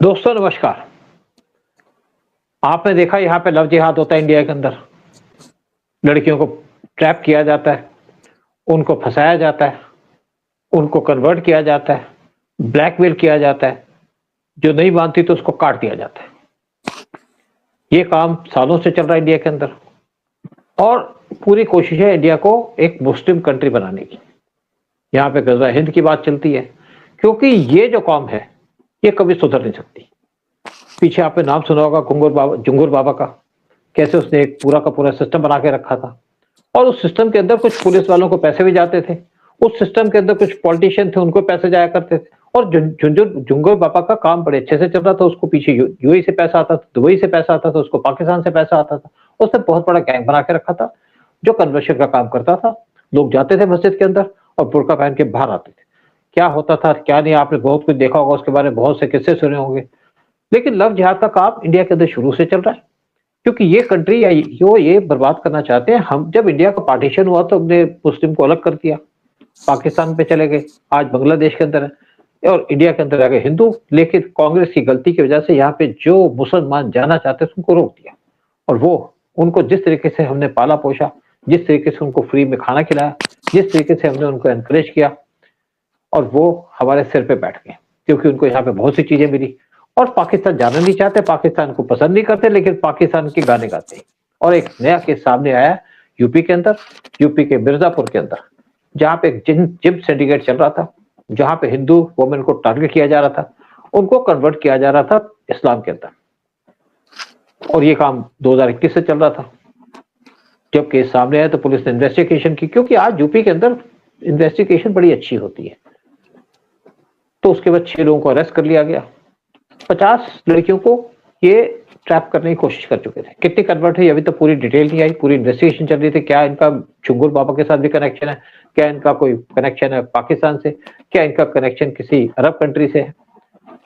दोस्तों नमस्कार। आपने देखा यहाँ पे लव जिहाद होता है इंडिया के अंदर। लड़कियों को ट्रैप किया जाता है, उनको फंसाया जाता है, उनको कन्वर्ट किया जाता है, ब्लैकमेल किया जाता है, जो नहीं मानती तो उसको काट दिया जाता है। ये काम सालों से चल रहा है इंडिया के अंदर और पूरी कोशिश है इंडिया को एक मुस्लिम कंट्री बनाने की। यहाँ पे गज़वा हिंद की बात चलती है क्योंकि ये जो कौम है ये कभी सुधर नहीं सकती। पीछे आपने नाम सुना होगा जुंगुर बाबा का, कैसे उसने एक पूरा का पूरा सिस्टम बना के रखा था और उस सिस्टम के अंदर कुछ पुलिस वालों को पैसे भी जाते थे, उस सिस्टम के अंदर कुछ पॉलिटिशियन थे उनको पैसे जाया करते थे और जुंगुर बाबा का काम बड़े अच्छे से चल रहा था। उसको पीछे यूएई से पैसा आता था, दुबई से पैसा आता था, उसको पाकिस्तान से पैसा आता था। उसने बहुत बड़ा गैंग बना के रखा था जो कन्वर्शन का काम करता था। लोग जाते थे मस्जिद के अंदर और बुर्का पहन के बाहर आते थे। क्या होता था क्या नहीं आपने बहुत कुछ देखा होगा, उसके बारे में बहुत से किस्से सुने होंगे। लेकिन लव जिहाद का काम इंडिया के अंदर शुरू से चल रहा है क्योंकि ये कंट्री या जो ये बर्बाद करना चाहते हैं। हम जब इंडिया का पार्टीशन हुआ तो हमने मुस्लिम को अलग कर दिया, पाकिस्तान पे चले गए, आज बांग्लादेश के अंदर है और इंडिया के अंदर आ गए हिंदू। लेकिन कांग्रेस की गलती की वजह से यहाँ पे जो मुसलमान जाना चाहते थे उनको रोक दिया और वो उनको जिस तरीके से हमने पाला पोषा, जिस तरीके से उनको फ्री में खाना खिलाया, जिस तरीके से हमने उनको एनकरेज किया और वो हमारे सिर पे बैठ गए क्योंकि उनको यहाँ पे बहुत सी चीजें मिली और पाकिस्तान जाना नहीं चाहते, पाकिस्तान को पसंद नहीं करते, लेकिन पाकिस्तान के गाने गाते हैं। और एक नया केस सामने आया यूपी के अंदर, यूपी के मिर्जापुर के अंदर, जहां पे जिम सिंडिकेट चल रहा था, जहां पे हिंदू वुमेन को टारगेट किया जा रहा था, उनको कन्वर्ट किया जा रहा था इस्लाम के अंदर। और ये काम 2021 से चल रहा था। जब केस सामने आया तो पुलिस ने इन्वेस्टिगेशन की क्योंकि आज यूपी के अंदर इन्वेस्टिगेशन बड़ी अच्छी होती है। तो उसके बाद 6 लोगों को अरेस्ट कर लिया गया। 50 लड़कियों को ये ट्रैप करने की कोशिश कर चुके थे। कितनी कन्वर्ट हुई अभी तो पूरी डिटेल नहीं आई, पूरी इन्वेस्टिगेशन चल रही थी। क्या इनका जुंगुर बाबा के साथ भी कनेक्शन है, क्या इनका कोई कनेक्शन है पाकिस्तान से, क्या इनका कनेक्शन किसी अरब कंट्री से है।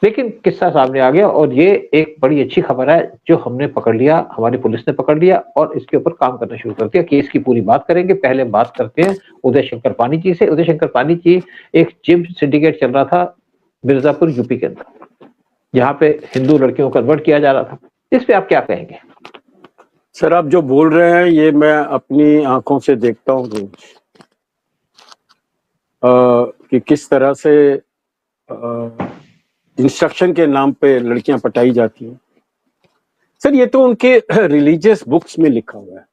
लेकिन किस्सा सामने आ गया और ये एक बड़ी अच्छी खबर है जो हमने पकड़ लिया, हमारी पुलिस ने पकड़ लिया और इसके ऊपर काम करना शुरू कर दिया। केस की पूरी बात करेंगे। पहले बात करते हैं उदय शंकर पानी जी से। उदय शंकर पानी जी, एक जिम सिंडिकेट चल रहा था मिर्जापुर यूपी के अंदर, जहां पे हिंदू लड़कियों को कन्वर्ट किया जा रहा था। इस पे आप क्या कहेंगे? सर, आप जो बोल रहे हैं ये मैं अपनी आंखों से देखता हूँ कि किस तरह से इंस्ट्रक्शन के नाम पे लड़कियां पटाई जाती हैं। सर, ये तो उनके रिलीजियस बुक्स में लिखा हुआ है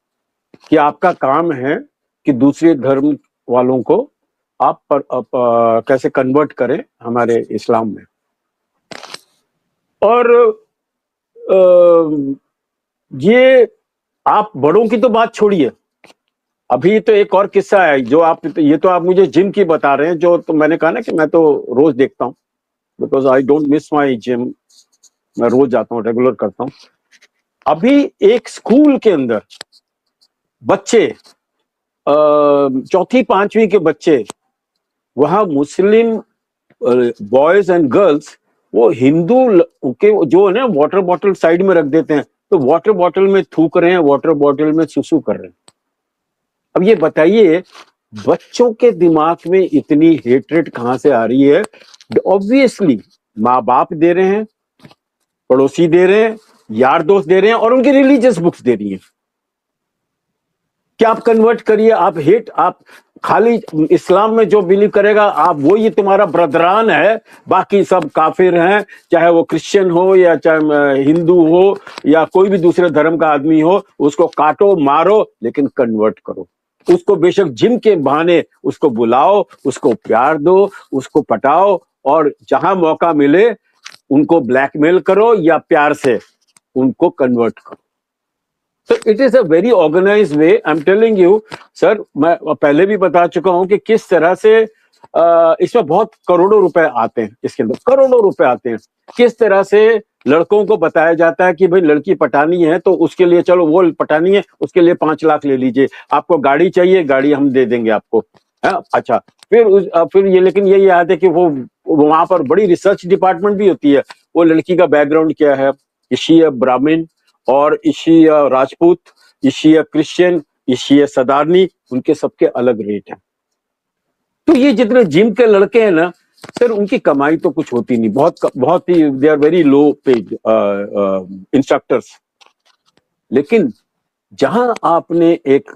कि आपका काम है कि दूसरे धर्म वालों को आप कैसे कन्वर्ट करें हमारे इस्लाम में। और ये आप बड़ों की तो बात छोड़िए, अभी तो एक और किस्सा है जो आप मुझे जिम की बता रहे हैं, जो तो मैंने कहा ना कि मैं तो रोज देखता हूँ, because I don't miss my gym. मैं रोज जाता हूँ, रेगुलर करता हूँ। अभी एक स्कूल के अंदर बच्चे, 4वीं 5वीं के बच्चे, वहां मुस्लिम बॉयज एंड गर्ल्स वो हिंदू के जो है ना वाटर बॉटल साइड में रख देते हैं, तो वाटर बॉटल में थूक रहे हैं, वाटर बॉटल में सुसु कर रहे हैं। अब ये बताइए बच्चों के दिमाग में इतनी हेट्रेड कहां से आ रही है? ऑब्वियसली माँ बाप दे रहे हैं, पड़ोसी दे रहे हैं, यार दोस्त दे रहे हैं और उनकी रिलीजियस बुक्स दे रही हैं कि आप कन्वर्ट करिए, आप खाली इस्लाम में जो बिलीव करेगा आप वो ही तुम्हारा ब्रदरान है, बाकी सब काफिर हैं, चाहे वो क्रिश्चियन हो या चाहे हिंदू हो या कोई भी दूसरे धर्म का आदमी हो, उसको काटो मारो लेकिन कन्वर्ट करो। उसको बेशक जिम के बहाने उसको बुलाओ, उसको प्यार दो, उसको पटाओ और जहां मौका मिले उनको ब्लैकमेल करो या प्यार से उनको कन्वर्ट करो। So it is a very organized way. I'm telling you, sir, मैं पहले भी बता चुका हूं कि किस तरह से इसमें बहुत करोड़ों रुपए आते हैं, इसके अंदर करोड़ों रुपए आते हैं। किस तरह से लड़कों को बताया जाता है कि भाई लड़की पटानी है तो उसके लिए चलो वो पटानी है, उसके लिए 5 लाख ले लीजिए, आपको गाड़ी चाहिए, गाड़ी हम दे देंगे आपको। अच्छा, फिर ये, लेकिन ये याद है कि वो वहां पर बड़ी रिसर्च डिपार्टमेंट भी होती है। वो लड़की का बैकग्राउंड क्या है, इसी ब्राह्मण और इसी राजपूत, इसी क्रिश्चियन, इसी सदारनी, उनके सबके अलग रेट हैं। तो ये जितने जिम के लड़के हैं ना, सर उनकी कमाई तो कुछ होती नहीं, बहुत ही they are very low paid instructors. लेकिन जहां आपने एक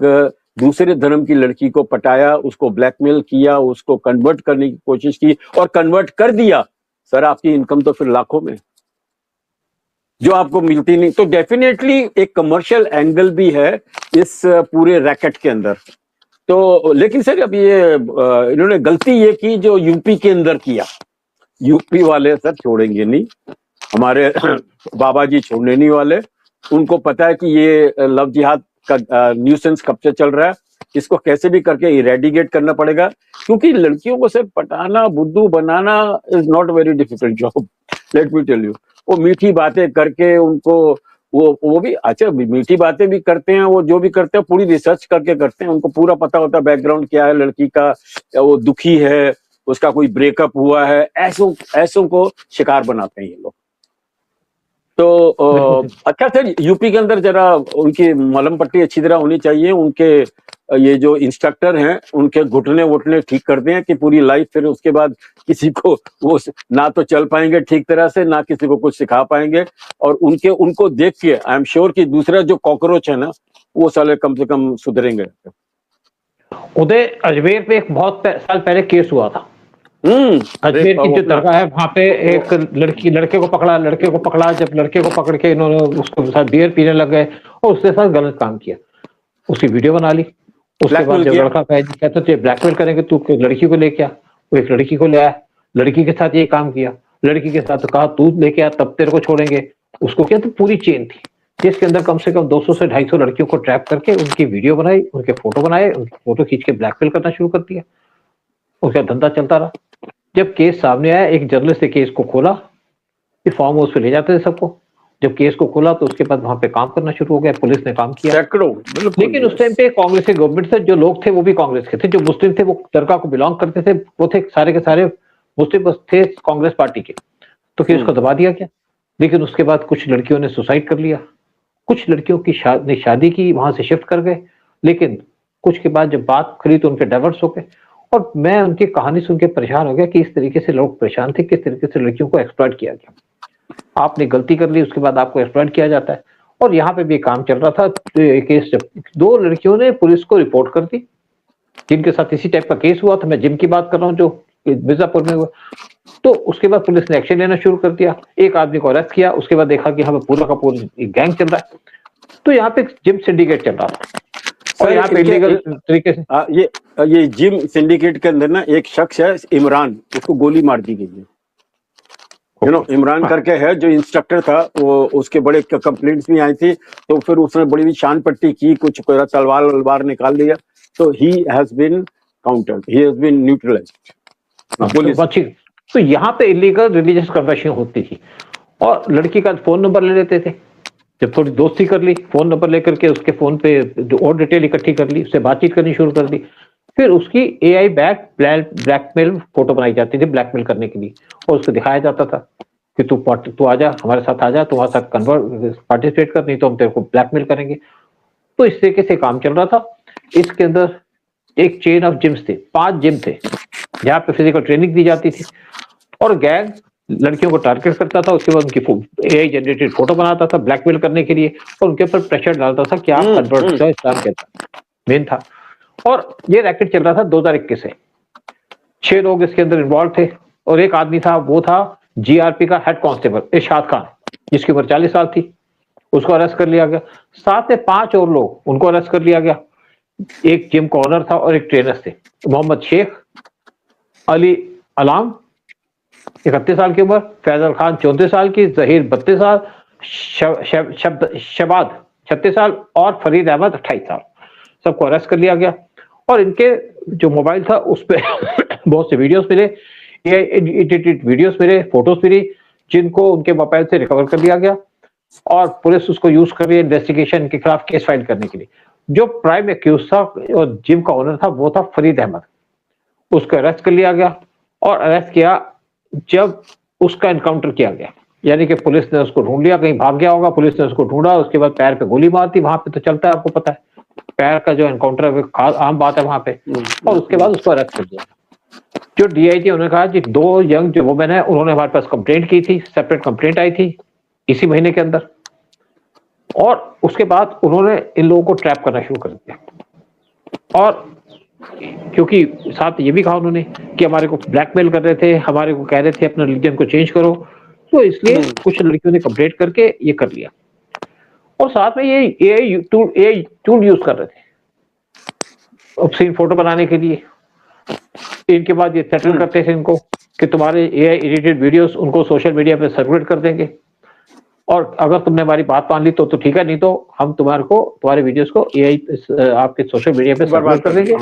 दूसरे धर्म की लड़की को पटाया, उसको ब्लैकमेल किया, उसको कन्वर्ट करने की कोशिश की और कन्वर्ट कर दिया, सर आपकी इनकम तो फिर लाखों में, जो आपको मिलती नहीं। तो डेफिनेटली एक कमर्शियल एंगल भी है इस पूरे रैकेट के अंदर। तो लेकिन सर अब ये इन्होंने गलती ये की जो यूपी के अंदर किया, यूपी वाले सर छोड़ेंगे नहीं, हमारे बाबा जी छोड़ने नहीं वाले। उनको पता है कि ये लव जिहाद का न्यूसेंस कब से चल रहा है, इसको कैसे भी करके इरेडिकेट करना पड़ेगा, क्योंकि लड़कियों को सिर्फ पटाना, बुद्धू बनाना is not very difficult job, let me tell you. वो मीठी बातें करके उनको वो भी अच्छा मीठी बातें भी करते हैं, वो जो भी करते हैं पूरी रिसर्च करके करते हैं, उनको पूरा पता होता है बैकग्राउंड क्या है लड़की का, वो दुखी है, उसका कोई ब्रेकअप हुआ है, ऐसों को शिकार बनाते हैं ये लोग। तो अच्छा सर यूपी के अंदर जरा उनकी मलहम पट्टी अच्छी तरह होनी चाहिए, उनके ये जो इंस्ट्रक्टर हैं उनके घुटने वुटने ठीक कर दें कि पूरी लाइफ फिर उसके बाद किसी को वो ना तो चल पाएंगे ठीक तरह से, ना किसी को कुछ सिखा पाएंगे। और उनको देख के आई एम श्योर कि दूसरा जो कॉकरोच है ना वो साले कम से कम सुधरेंगे। उदय, अजमेर पे एक बहुत साल पहले केस हुआ था। अजमेर की जो दरगाह है वहां पे एक लड़के को पकड़ा, जब लड़के को पकड़ के इन्होंने उसको साथ बियर पीने लग गए और उसके साथ गलत काम किया, उसकी वीडियो बना ली। उसके बाद जब लड़का कहता तो ब्लैकमेल करेंगे, तू लड़की को लेके आ, वो एक लड़की को ले आया, लड़की के साथ ये काम किया, लड़की के साथ कहा तू लेके आ तब तेरे को छोड़ेंगे। उसको क्या, तो पूरी चेन थी जिसके अंदर कम से कम 200 से 250 लड़कियों को ट्रैप करके उनकी वीडियो बनाई, उनके फोटो बनाए, उनकी फोटो खींच के ब्लैकमेल करना शुरू कर दिया। उसका धंधा चलता रहा। जब केस सामने आया, एक जर्नलिस्ट ने केस को खोला, फार्म हाउस पे ले जाते थे सबको, जब केस को खोला तो उसके बाद वहां पे काम करना शुरू हो गया, पुलिस ने काम किया। लेकिन उस टाइम पे कांग्रेस की गवर्नमेंट थे, जो लोग थे वो भी कांग्रेस के थे, जो मुस्लिम थे वो दरगाह को बिलोंग करते थे, वो थे सारे के सारे मुस्लिम थे कांग्रेस पार्टी के, तो केस को दबा दिया गया। लेकिन उसके बाद कुछ लड़कियों ने सुसाइड कर लिया, कुछ लड़कियों की शादी की, वहां से शिफ्ट कर गए। लेकिन कुछ के बाद जब बात करी तो उनके डाइवर्स हो गए। और मैं उनकी कहानी सुन के परेशान हो गया कि इस तरीके से लोग परेशान थे, किस तरीके से लड़कियों को एक्सप्लॉइट किया गया। आपने गलती कर ली, उसके बाद आपको एक्सप्लॉइट किया जाता है। और यहाँ पे भी काम चल रहा था, तो एक केस जब 2 लड़कियों ने पुलिस को रिपोर्ट कर दी जिनके साथ इसी टाइप का केस हुआ था, मैं जिम की बात कर रहा हूँ जो मिर्जापुर में हुआ। तो उसके बाद पुलिस ने एक्शन लेना शुरू कर दिया, एक आदमी को अरेस्ट किया, उसके बाद देखा कि हमें पूरा का पूरा गैंग चल रहा है। तो यहाँ पे जिम सिंडिकेट चल रहा था और यहाँ पे इलीगल तरीके से ये जिम सिंडिकेट के अंदर ना एक शख्स है इमरान, उसको गोली मार दी गई है। यू नो इमरान करके है जो इंस्ट्रक्टर था, वो उसके बड़े कंप्लेंट्स भी आई थी, तो फिर उसने बड़ी भी शान पट्टी की, कुछ तलवार निकाल लिया, तो he has been countered, he has been neutralized. तो यहाँ पे इलीगल रिलीजियस कन्वर्शन होती थी और लड़की का फोन नंबर ले लेते थे, जब थोड़ी दोस्ती कर ली, फोन नंबर लेकर के उसके फोन पे और डिटेल इकट्ठी कर ली, उससे बातचीत करनी शुरू कर दी। फिर उसकी AI बैक ब्लैकमेल फोटो बनाई जाती थी ब्लैकमेल करने के लिए, और उसको दिखाया जाता था कि तू आजा, हमारे साथ आजा, तू हमारे साथ पार्टिसिपेट कर, नहीं तो हम तेरे को ब्लैकमेल करेंगे। तो इस तरीके से काम चल रहा था। इसके अंदर एक चेन ऑफ जिम्स थे, 5 जिम थे जहाँ पे फिजिकल ट्रेनिंग दी जाती थी, और गैंग लड़कियों को टारगेट करता था, उसके बाद उनकी AI जनरेटेड फोटो बनाता था ब्लैकमेल करने के लिए, और उनके ऊपर प्रेशर डालता था कि आप कन्वर्ट करो इस्लाम के साथ, मेन था। और ये रैकेट चल रहा था 2021 से। 6 लोग इसके अंदर इन्वॉल्व थे, और एक आदमी था, वो था GRP का हेड कांस्टेबल इरशाद खान, जिसकी उम्र 40 साल थी, उसको अरेस्ट कर लिया गया। साथ में 5 और लोग, उनको अरेस्ट कर लिया गया। एक जिम का ओनर था और एक ट्रेनर थे, मोहम्मद शेख अली अलाम 31 साल की उम्र, फैजल खान 34 साल की, जहीर 32 साल, शबाद 36 साल और फरीद अहमद 28 साल, सबको अरेस्ट कर लिया गया। और इनके जो मोबाइल था उस पर बहुत से वीडियोस मिले, एडिटेड वीडियोस मिले, फोटोज मिली, जिनको उनके मोबाइल से रिकवर कर लिया गया, और पुलिस उसको यूज कर रही है इन्वेस्टिगेशन के खिलाफ केस फाइल करने के लिए। जो प्राइम एक्यूज था और जिम का ओनर था वो था फरीद अहमद, उसको अरेस्ट कर लिया गया। और अरेस्ट किया जब उसका एनकाउंटर किया गया, यानी कि पुलिस ने उसको ढूंढ लिया, कहीं भाग गया होगा, पुलिस ने उसको ढूंढा, उसके बाद पैर पे गोली मार दी। वहां पे तो चलता है, आपको पता है पैर का जो एनकाउंटर है आम बात है वहां पे, और उसके बाद उसको अरेस्ट कर दिया। जो डीआईजी उन्होंने कहा कि 2 यंग जो वुमेन है उन्होंने हमारे पास कंप्लेंट की थी, सेपरेट कंप्लेंट आई थी इसी महीने के अंदर, और उसके बाद उन्होंने इन लोगों को ट्रैप करना शुरू कर दिया। और क्योंकि साथ ये भी कहा उन्होंने कि हमारे को ब्लैकमेल कर रहे थे, हमारे को कह रहे थे अपना रिलीजन को चेंज करो, तो इसलिए कुछ लड़कियों ने कंप्लेंट करके ये कर लिया। और साथ में ये एआई टूल यूज कर रहे थे ऑब्ससीन फोटो बनाने के लिए। इनके बाद ये सेटल करते थे इनको कि तुम्हारे एआई एडिटेड वीडियोस उनको सोशल मीडिया पे सर्कुलेट कर देंगे, और अगर तुमने हमारी बात मान ली तो ठीक है, नहीं तो हम तुम्हारे वीडियोस को एआई आपके सोशल मीडिया पे सर्कुलेट कर देंगे।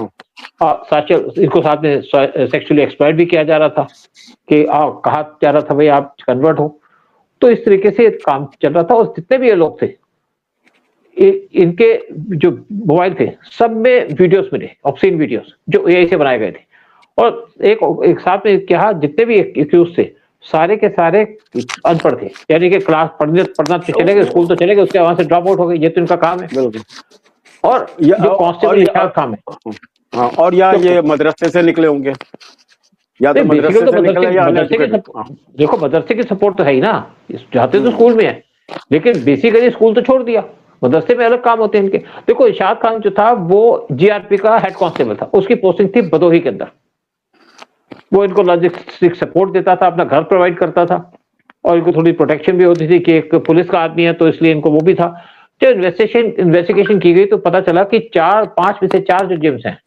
इनको साथ में सेक्सुअली एक्सप्लॉइट भी किया जा रहा था कि कहा जा रहा था भाई आप कन्वर्ट हो। तो इस तरीके से काम चल रहा था, और जितने भी ये लोग थे इनके जो मोबाइल थे सब में वीडियोस मिले, ऑब्ससीन वीडियोस जो एआई से बनाए गए थे। और एक साथ में क्या, जितने भी एक्यूज थे सारे के सारे अनपढ़ थे, यानी कि क्लास पढ़ना तो चले गए, स्कूल तो चले गए, उसके वहां से ड्रॉप आउट हो गए, ये तो इनका काम है। और जो कांस्टेबल का काम है, हाँ, और या ये मदरसे से निकले होंगे, या तो मदरसे से निकले या देखो मदरसे की सपोर्ट तो है ही ना, जाते तो स्कूल में है, लेकिन बेसिकली स्कूल तो छोड़ दिया, मदरसे में अलग काम होते हैं इनके। देखो इरशाद खान जो था वो जीआरपी का हेड कांस्टेबल था, उसकी पोस्टिंग थी भदोही के अंदर। वो इनको लॉजिस्टिक सपोर्ट देता था, अपना घर प्रोवाइड करता था, और इनको थोड़ी प्रोटेक्शन भी होती थी कि एक पुलिस का आदमी है तो इसलिए इनको वो भी था। जब इन्वेस्टिगेशन की गई तो पता चला कि 5 में से 4 जो जिम्स हैं,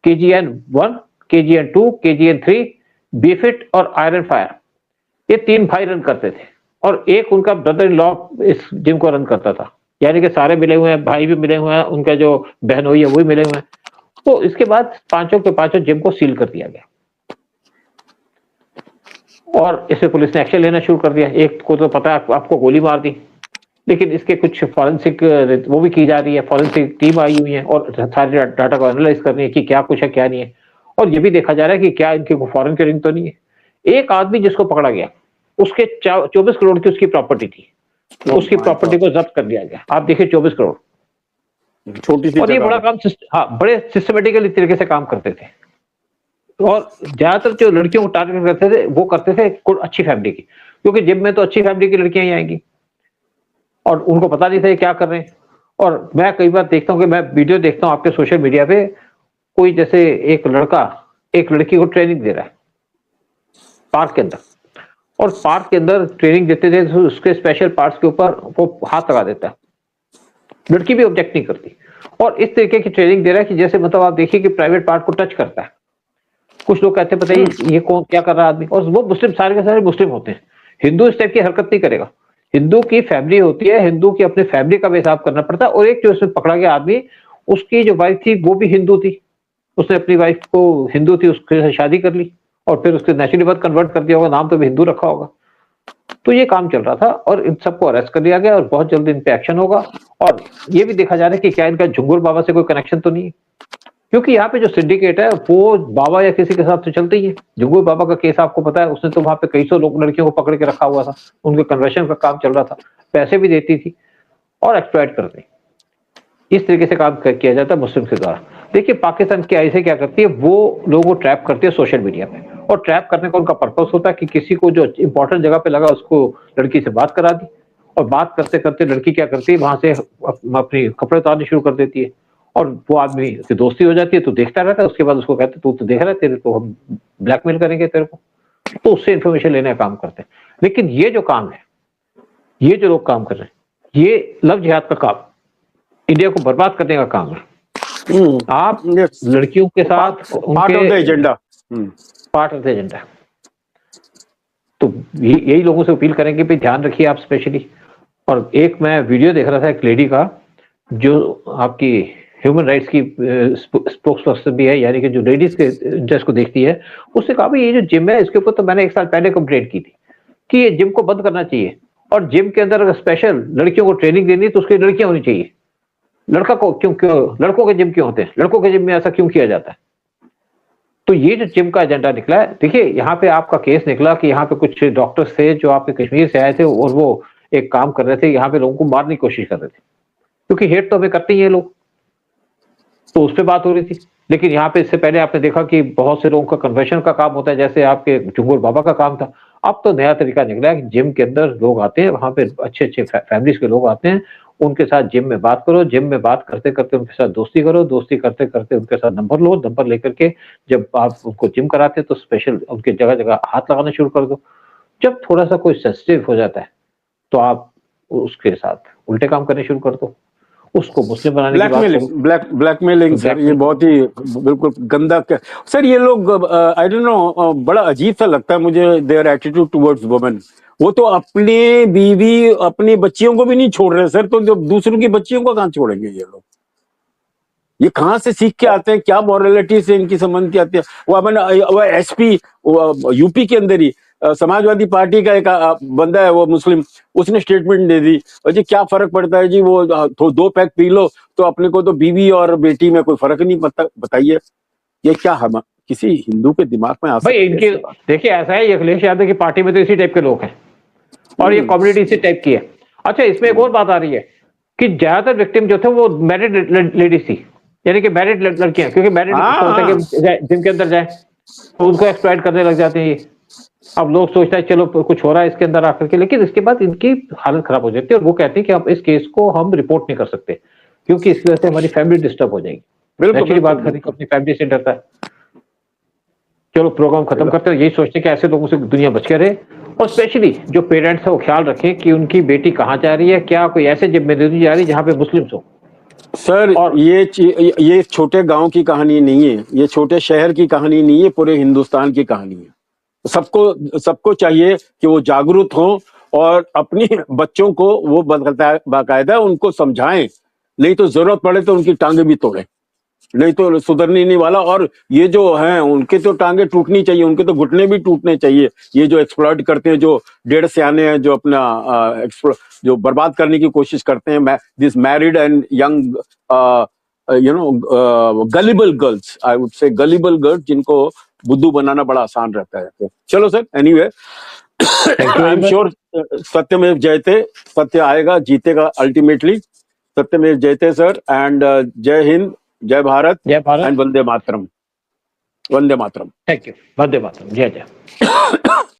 KGN 1, KGN 2, KGN 3, बीफिट और आयरन फायर, ये 3 भाई रन करते थे, और एक उनका ब्रदर इन लॉ इस जिम को रन करता था, यानी कि सारे मिले हुए हैं, भाई भी मिले हुए हैं, उनका जो बहनोई है वो भी मिले हुए हैं। तो इसके बाद 5 के 5 जिम को सील कर दिया गया, और इससे पुलिस ने एक्शन लेना शुरू कर दिया। एक को तो पता है आपको गोली मार दी, लेकिन इसके कुछ फॉरेंसिक वो भी की जा रही है, फॉरेंसिक टीम आई हुई है और सारे डाटा को एनालाइज करनी है कि क्या कुछ है क्या नहीं है, और ये भी देखा जा रहा है कि क्या इनके फॉरेन की रिंग तो नहीं है। एक आदमी जिसको पकड़ा गया उसके 24 करोड़ की उसकी प्रॉपर्टी थी, उसकी प्रॉपर्टी को जब्त कर दिया गया। आप देखिए 24 करोड़, छोटी सी, और ये बड़ा काम, हाँ बड़े सिस्टमेटिकली तरीके से काम करते थे। और ज्यादातर जो लड़कियों को टारगेट करते थे वो करते थे अच्छी फैमिली की, क्योंकि जिम में तो अच्छी फैमिली की लड़कियां ही आएंगी, और उनको पता नहीं था ये क्या कर रहे हैं। और मैं कई बार देखता हूँ कि मैं वीडियो देखता हूँ आपके सोशल मीडिया पे, कोई जैसे एक लड़का एक लड़की को ट्रेनिंग दे रहा है पार्क के अंदर, और पार्क के अंदर ट्रेनिंग देते थे तो उसके स्पेशल पार्ट्स के ऊपर वो हाथ लगा देता है, लड़की भी ऑब्जेक्ट नहीं करती, और इस तरीके की ट्रेनिंग दे रहा है कि जैसे मतलब आप देखिए कि प्राइवेट पार्ट को टच करता है। कुछ लोग कहते हैं पता ही ये कौन क्या कर रहा है आदमी, और वो मुस्लिम, सारे के सारे मुस्लिम होते हैं। हिंदू इस टाइप की हरकत नहीं करेगा, हिंदू की फैमिली होती है, हिंदू की अपनी फैमिली का भी हिसाब करना पड़ता है। और एक जो इसमें पकड़ा गया आदमी, उसकी जो वाइफ थी वो भी हिंदू थी, उसने अपनी वाइफ को हिंदू थी उसके साथ शादी कर ली, और फिर उसके नेचुरली बर्थ कन्वर्ट कर दिया होगा, नाम तो भी हिंदू रखा होगा। तो ये काम चल रहा था, और इन सबको अरेस्ट कर लिया गया, और बहुत जल्दी इन पे एक्शन होगा। और ये भी देखा जा रहा है कि क्या इनका झुंगुर बाबा से कोई कनेक्शन तो नहीं है, क्योंकि यहाँ पे जो सिंडिकेट है वो बाबा या किसी के साथ तो चलते ही है। जुंगू बाबा का केस आपको पता है, उसने तो वहां पे कई सौ लोग लड़कियों को पकड़ के रखा हुआ था, उनके कन्वर्शन का काम चल रहा था, पैसे भी देती थी और एक्सप्लॉइट करती। इस तरीके से काम किया जाता है मुस्लिम के द्वारा। देखिए पाकिस्तान की ऐसे क्या करती है, वो लोगों को ट्रैप करती है सोशल मीडिया पे, और ट्रैप करने का उनका पर्पस होता है कि किसी को जो इंपॉर्टेंट जगह पे लगा उसको लड़की से बात करा दी, और बात करते करते लड़की क्या करती है वहां से अपनी कपड़े उतारने शुरू कर देती है, और वो आदमी से दोस्ती हो जाती है, तो देखता रहता है। उसके बाद उसको कहते तू तो देख रहा है, तेरे को हम ब्लैकमेल करेंगे तेरे को, तो उससे इंफॉर्मेशन लेने का काम करते हैं। लेकिन ये जो काम है, ये जो लोग काम कर रहे हैं, ये लव जिहाद का काम, इंडिया को बर्बाद करने का काम है। आप लड़कियों के साथ part of the agenda, part of the agenda. तो यही लोगों से अपील करेंगे भी ध्यान रखिए आप स्पेशली। और एक मैं वीडियो देख रहा था एक लेडी का, जो आपकी ह्यूमन राइट्स की स्पोक्स पर्सन भी है, यानी कि जो लेडीज के इंटरेस्ट को देखती है, उससे कहा भाई ये जो जिम है इसके ऊपर तो मैंने 1 साल पहले कंप्लेंट की थी कि ये जिम को बंद करना चाहिए, और जिम के अंदर अगर स्पेशल लड़कियों को ट्रेनिंग देनी तो उसकी लड़कियां होनी चाहिए। लड़का को क्यों लड़कों के जिम क्यों होते हैं, लड़कों के जिम में ऐसा क्यों किया जाता है? तो ये जो जिम का एजेंडा निकला है, देखिए यहाँ पे आपका केस निकला कि यहाँ पे कुछ डॉक्टर्स थे जो आपके कश्मीर से आए थे, और वो एक काम कर रहे थे, यहाँ पे लोगों को मारने की कोशिश कर रहे थे, क्योंकि हेट तो हमें करते ही है लोग, तो उस पर बात हो रही थी। लेकिन यहाँ पे इससे पहले आपने देखा कि बहुत से लोगों का कन्वर्शन का काम होता है, जैसे आपके जुंगुर बाबा का काम था। अब तो नया तरीका निकला है कि जिम के अंदर लोग आते हैं, वहाँ पे अच्छे-अच्छे फैमिलीज़ के लोग आते हैं, उनके साथ जिम में बात करो, जिम में बात करते-करते उनके साथ दोस्ती करो, दोस्ती करते-करते उनके साथ नंबर लो, नंबर लेकर के जब आप उनको जिम कराते हैं तो स्पेशल उनके जगह-जगह हाथ लगाना शुरू कर दो। जब थोड़ा-सा कोई सेंसिटिव हो जाता है, तो आप उसके साथ उल्टे काम करने शुरू कर दो। उसको मुस्लिम बनाने की बात ब्लैकमेलिंग करो। ब्लैकमेलिंग सर, ये ब्लैकमेल बहुत ही बिल्कुल गंदा सर, ये लोग आई डोंट नो, बड़ा अजीब सा लगता है मुझे देयर एटीट्यूड टुवर्ड्स वुमेन। वो तो अपने बीवी अपनी बच्चियों को भी नहीं छोड़ रहे सर, तो जब दूसरों की बच्चियों को कहाँ छोड़ेंगे ये लोग? ये कहाँ से सीख के आते हैं? क्या मॉरलिटी से इनकी समझ के आती है? वो एसपी यूपी के अंदर ही समाजवादी पार्टी का एक बंदा है, वो मुस्लिम, उसने स्टेटमेंट दे दी, और जी क्या फर्क पड़ता है जी, वो तो 2 पैक पी लो तो अपने को तो बीवी और बेटी में कोई फर्क नहीं पड़ता। बताइए, ये क्या हम किसी हिंदू के दिमाग में आ भाई सकती है इनके ऐसी बात? देखिए ऐसा है, ये अखिलेश यादव की पार्टी में तो इसी टाइप के लोग हैं और ये कम्युनिटी इसी टाइप की है। अच्छा, इसमें एक और बात आ रही है कि ज्यादातर विक्टिम जो थे वो मैरिड लेडीज थी, यानी कि मैरिड लड़कियां, क्योंकि मैरिड हाँ होता है हाँ कि जिनके अंदर जाए तो उनको एक्सप्लॉइट करने लग जाते हैं ये। अब लोग सोचता है चलो कुछ हो रहा है इसके अंदर आकर के, लेकिन इसके बाद इनकी हालत खराब हो जाती है और वो कहते हैं कि अब इस केस को हम रिपोर्ट नहीं कर सकते क्योंकि इसकी वजह से हमारी फैमिली डिस्टर्ब हो जाएगी। बिल्कुल नेचुरली बिल्कुल बात करें कि बिल्कुल। अपनी फैमिली से डरता है। चलो प्रोग्राम खत्म करते हैं, यही सोचते हैं कि ऐसे लोगों से दुनिया बच के रहे और स्पेशली जो पेरेंट्स है वो ख्याल रखें कि उनकी बेटी कहाँ जा रही है, क्या कोई ऐसे जिम्मेदारी जा रही है जहाँ पे मुस्लिम्स हो। सर और ये छोटे गांव की कहानी नहीं है, ये छोटे शहर की कहानी नहीं है, पूरे हिंदुस्तान की कहानी है। सबको चाहिए कि वो जागरूक हों और अपने बच्चों को वो बाकायदा उनको समझाएं, नहीं तो जरूरत पड़े तो उनकी टांगे भी तोड़ें, नहीं तो सुधरने नहीं वाला। और ये जो हैं उनके तो टांगे टूटनी चाहिए, उनके तो घुटने भी टूटने चाहिए। ये जो एक्सप्लॉइट करते हैं, जो डेढ़ सियाने हैं, जो अपना जो बर्बाद करने की कोशिश करते हैं, this married and young gullible girls, I would say gullible girls, जिनको बुद्धू बनाना बड़ा आसान रहता है। तो चलो sir, anyway, thank you I very am much. Sure सत्यमेव जयते, सत्य आएगा, जीतेगा अल्टीमेटली। सत्यमेव जयते सर, एंड जय हिंद, जय भारत, जय भारत। एंड वंदे मातरम, वंदे मातरम। Thank you. वंदे मातरम। जय जय।